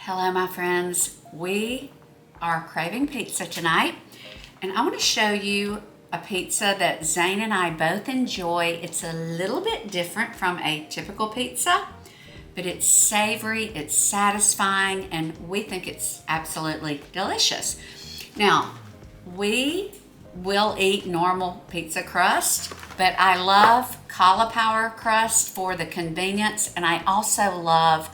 Hello, my friends. We are craving pizza tonight, and I want to show you a pizza that Zane and I both enjoy. It's a little bit different from a typical pizza, but it's savory, it's satisfying, and we think it's absolutely delicious. Now, we will eat normal pizza crust, but I love Caulipower crust for the convenience, and I also love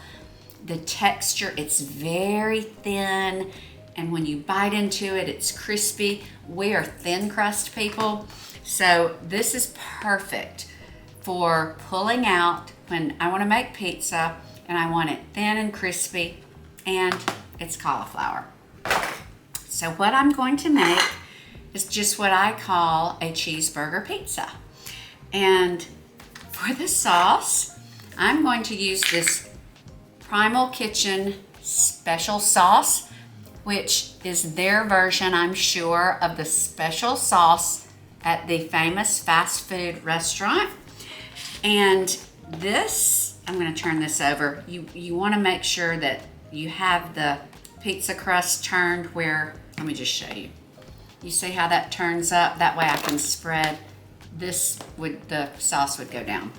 the texture. It's very thin, and when you bite into it, it's crispy. We are thin crust people, so this is perfect for pulling out when I want to make pizza and I want it thin and crispy, and it's cauliflower. So what I'm going to make is just what I call a cheeseburger pizza. And for the sauce, I'm going to use this Primal Kitchen Special Sauce, which is their version, I'm sure, of the special sauce at the famous fast food restaurant. And this, I'm going to turn this over. You want to make sure that you have the pizza crust turned where, let me just show you. You see how that turns up? That way I can spread this, the sauce would go down.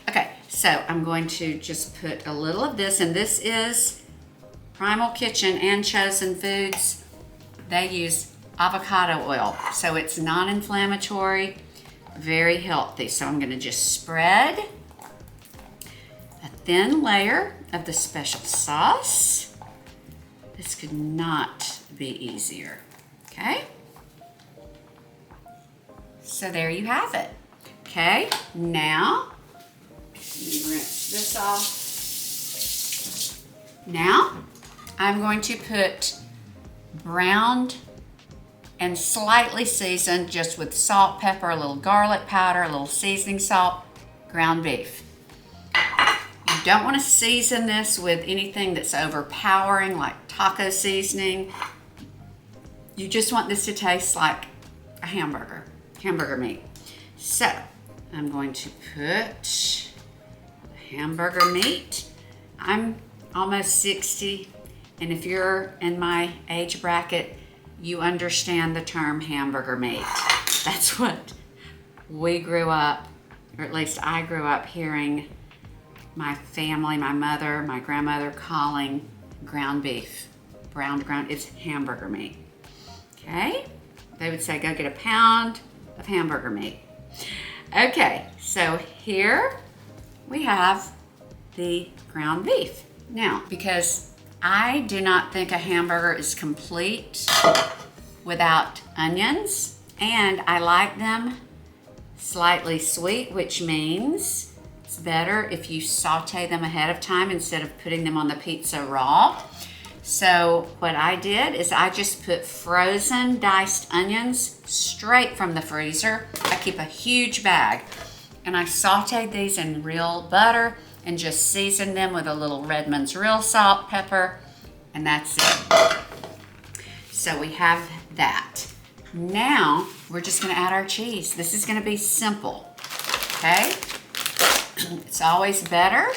Okay, so I'm going to just put a little of this, and this is Primal Kitchen and Chosen Foods. They use avocado oil, so it's non-inflammatory, very healthy. So I'm gonna just spread a thin layer of the special sauce. This could not be easier, okay? So there you have it. Okay, now, let me rinse this off. Now, I'm going to put browned and slightly seasoned, just with salt, pepper, a little garlic powder, a little seasoning salt, ground beef. You don't want to season this with anything that's overpowering, like taco seasoning. You just want this to taste like a hamburger meat. So I'm going to put hamburger meat. I'm almost 60, and if you're in my age bracket, you understand the term hamburger meat. That's what we grew up, or at least I grew up hearing my family, my mother, my grandmother calling ground beef. Ground, it's hamburger meat. Okay? They would say, go get a pound of hamburger meat. Okay, so here we have the ground beef. Now, because I do not think a hamburger is complete without onions, and I like them slightly sweet, which means it's better if you saute them ahead of time instead of putting them on the pizza raw. So what I did is I just put frozen diced onions straight from the freezer. I keep a huge bag, and I sauteed these in real butter and just seasoned them with a little Redmond's real salt, pepper, and that's it. So we have that. Now we're just gonna add our cheese. This is gonna be simple, okay? It's always better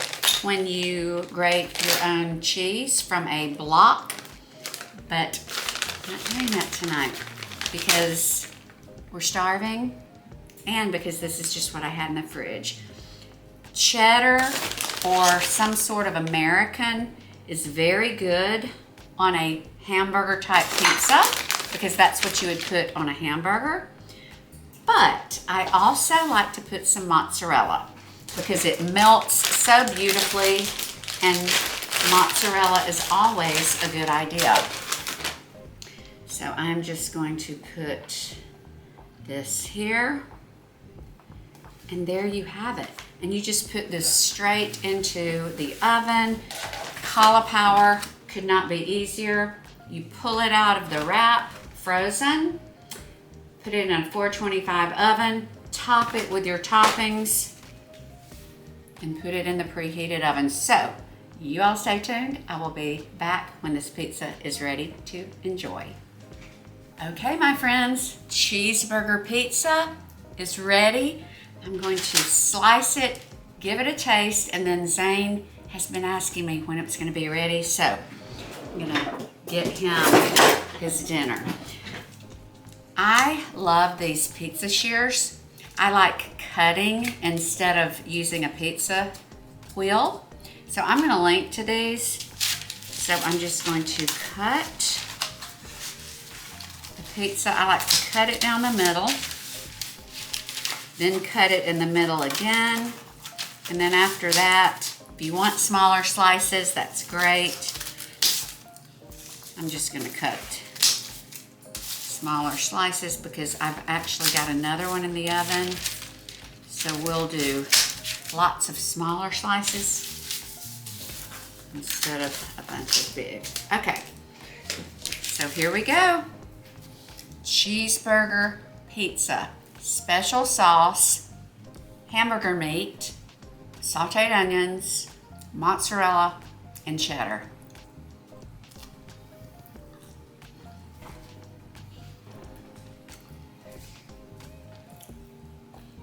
when you grate your own cheese from a block, but I'm not doing that tonight because we're starving and because this is just what I had in the fridge. Cheddar or some sort of American is very good on a hamburger type pizza because that's what you would put on a hamburger. But I also like to put some mozzarella because it melts so beautifully, and mozzarella is always a good idea. So I'm just going to put this here, and there you have it. And you just put this straight into the oven. Caulipower could not be easier. You pull it out of the wrap, frozen, put it in a 425 oven, top it with your toppings, and put it in the preheated oven. So you all stay tuned. I will be back when this pizza is ready to enjoy. Okay, my friends, cheeseburger pizza is ready. I'm going to slice it, give it a taste, and then Zane has been asking me when it's going to be ready. So I'm gonna get him his dinner. I love these pizza shears. I like cutting instead of using a pizza wheel. So I'm gonna link to these. So I'm just going to cut the pizza. I like to cut it down the middle, then cut it in the middle again. And then after that, if you want smaller slices, that's great. I'm just gonna cut smaller slices because I've actually got another one in the oven. So we'll do lots of smaller slices instead of a bunch of big. Okay, so here we go. Cheeseburger pizza, special sauce, hamburger meat, sauteed onions, mozzarella, and cheddar.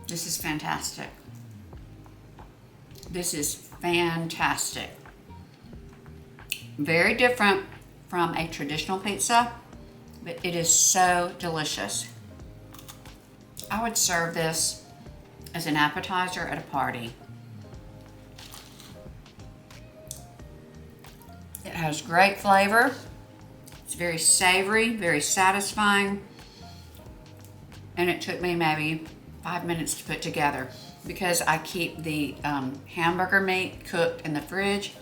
This is fantastic. This is fantastic. Very different from a traditional pizza, but it is so delicious. I would serve this as an appetizer at a party. It has great flavor. It's very savory, very satisfying. And it took me maybe 5 minutes to put together because I keep the hamburger meat cooked in the fridge.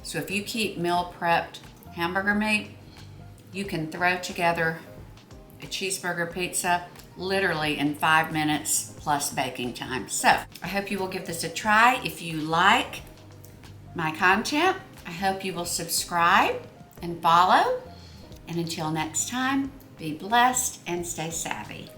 So if you keep meal prepped hamburger meat, you can throw together a cheeseburger pizza literally in 5 minutes plus baking time. So I hope you will give this a try. If you like my content, I hope you will subscribe and follow. And until next time, be blessed and stay savvy.